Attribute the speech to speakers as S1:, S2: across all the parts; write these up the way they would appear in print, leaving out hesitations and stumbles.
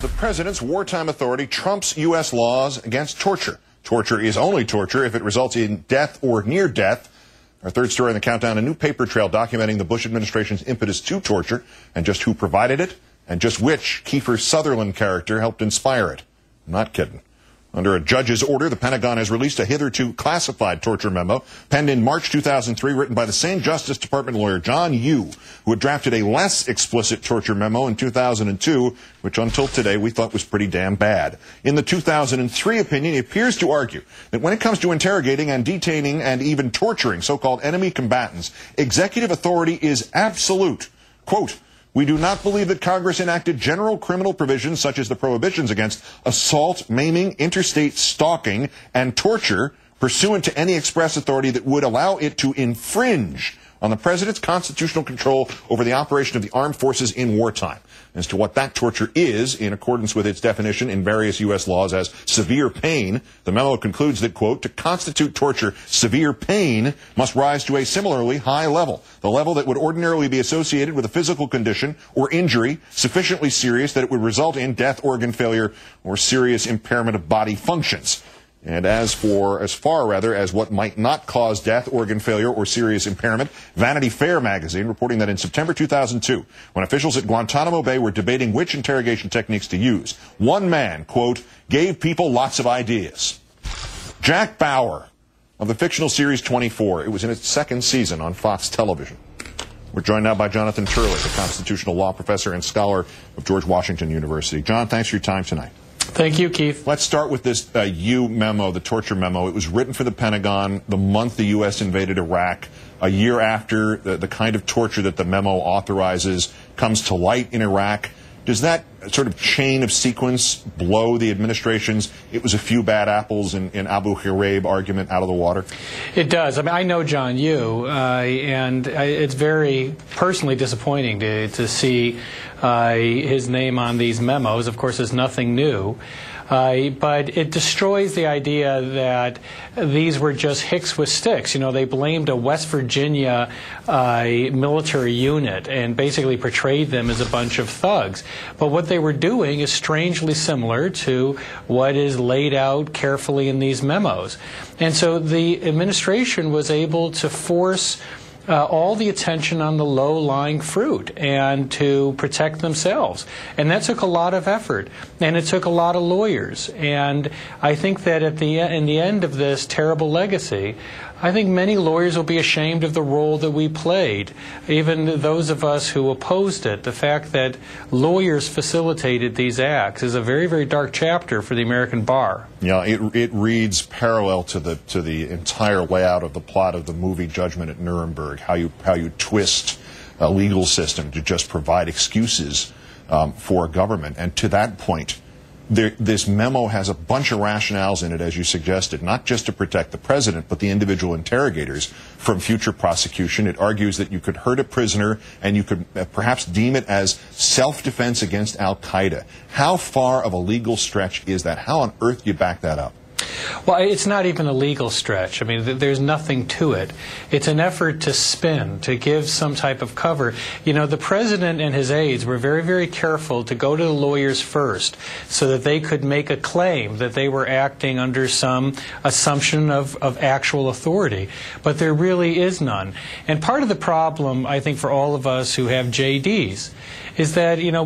S1: The president's wartime authority trumps U.S. laws against torture. Torture is only torture if it results in death or near death. Our third story in the countdown, a new paper trail documenting the Bush administration's impetus to torture and just who provided it and just which Kiefer Sutherland character helped inspire it. I'm not kidding. Under a judge's order, the Pentagon has released a hitherto classified torture memo penned in March 2003, written by the same Justice Department lawyer, John Yoo, who had drafted a less explicit torture memo in 2002, which until today we thought was pretty damn bad. In the 2003 opinion, he appears to argue that when it comes to interrogating and detaining and even torturing so-called enemy combatants, executive authority is absolute. Quote, "We do not believe that Congress enacted general criminal provisions such as the prohibitions against assault, maiming, interstate stalking, and torture pursuant to any express authority that would allow it to infringe on the president's constitutional control over the operation of the armed forces in wartime." As to what that torture is, in accordance with its definition in various U.S. laws as severe pain, the memo concludes that, quote, "To constitute torture, severe pain must rise to a similarly high level, the level that would ordinarily be associated with a physical condition or injury sufficiently serious that it would result in death, organ failure, or serious impairment of body functions." And as far as what might not cause death, organ failure, or serious impairment, Vanity Fair magazine reporting that in September 2002, when officials at Guantanamo Bay were debating which interrogation techniques to use, one man, quote, "gave people lots of ideas." Jack Bauer of the fictional series 24. It was in its second season on Fox television. We're joined now by Jonathon Turley, the constitutional law professor and scholar of George Washington University. John, thanks for your time tonight.
S2: Thank you, Keith.
S1: Let's start with this U memo, the torture memo. It was written for the Pentagon the month the U.S. invaded Iraq, a year after the kind of torture that the memo authorizes comes to light in Iraq. Does that sort of chain of sequence blow the administration's "it was a few bad apples in Abu Ghraib" argument out of the water? It
S2: does. I mean, I know John Yoo, and it's very personally disappointing to see his name on these memos. Of course, it's nothing new. But it destroys the idea that these were just hicks with sticks. You know, they blamed a West Virginia military unit and basically portrayed them as a bunch of thugs. But what they were doing is strangely similar to what is laid out carefully in these memos. And so the administration was able to force all the attention on the low-lying fruit and to protect themselves. And that took a lot of effort, and it took a lot of lawyers. And I think that in the end of this terrible legacy, I think many lawyers will be ashamed of the role that we played, even those of us who opposed it. The fact that lawyers facilitated these acts is a very, very dark chapter for the American bar.
S1: Yeah, it reads parallel to the entire layout of the plot of the movie Judgment at Nuremberg, how you twist a legal system to just provide excuses for a government. And to that point, this memo has a bunch of rationales in it, as you suggested, not just to protect the president, but the individual interrogators from future prosecution. It argues that you could hurt a prisoner and you could perhaps deem it as self-defense against al-Qaeda. How far of a legal stretch is that? How on earth do you back that up?
S2: Well, it's not even a legal stretch. I mean, there's nothing to it. It's an effort to spin, to give some type of cover. You know, the president and his aides were very, very careful to go to the lawyers first so that they could make a claim that they were acting under some assumption of actual authority. But there really is none. And part of the problem, I think, for all of us who have JDs is that, you know,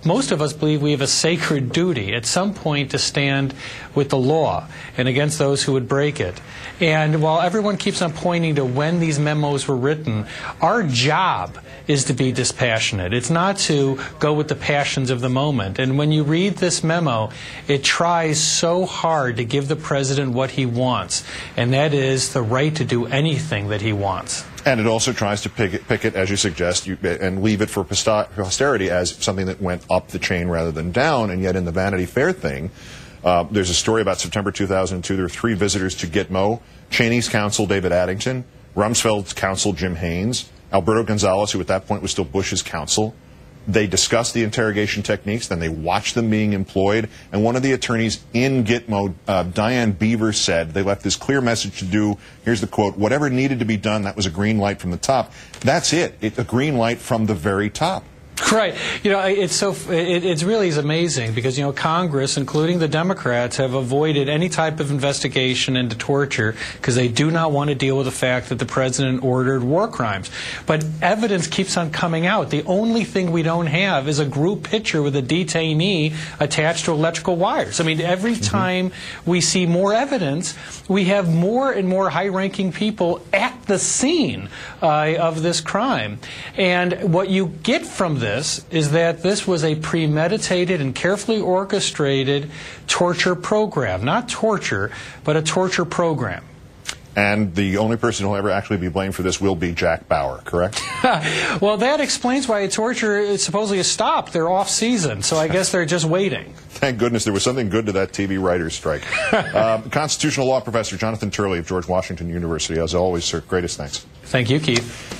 S2: most of us believe we have a sacred duty at some point to stand with the law and against those who would break it. And while everyone keeps on pointing to when these memos were written, our job is to be dispassionate. It's not to go with the passions of the moment. And when you read this memo, it tries so hard to give the president what he wants, and that is the right to do anything that he wants.
S1: And it also tries to pick it, as you suggest, and leave it for posterity as something that went up the chain rather than down. And yet in the Vanity Fair thing, there's a story about September 2002. There were 3 visitors to Gitmo: Cheney's counsel, David Addington; Rumsfeld's counsel, Jim Haynes; Alberto Gonzales, who at that point was still Bush's counsel. They discussed the interrogation techniques, then they watched them being employed, and one of the attorneys in Gitmo, Diane Beaver, said they left this clear message to do, here's the quote, "whatever needed to be done, that was a green light from the top." That's it. It's a green light from the very top.
S2: Right. You know, it really is amazing because, you know, Congress, including the Democrats, have avoided any type of investigation into torture because they do not want to deal with the fact that the president ordered war crimes. But evidence keeps on coming out. The only thing we don't have is a group picture with a detainee attached to electrical wires. I mean, every time we see more evidence, we have more and more high-ranking people at the scene of this crime. And what you get from this is that this was a premeditated and carefully orchestrated torture program. Not torture, but a torture program.
S1: And the only person who will ever actually be blamed for this will be Jack Bauer, correct?
S2: Well, that explains why torture is supposedly stopped. They're off season, so I guess they're just waiting.
S1: Thank goodness there was something good to that TV writer's strike. Constitutional law professor Jonathon Turley of George Washington University. As always, sir, greatest thanks.
S2: Thank you, Keith.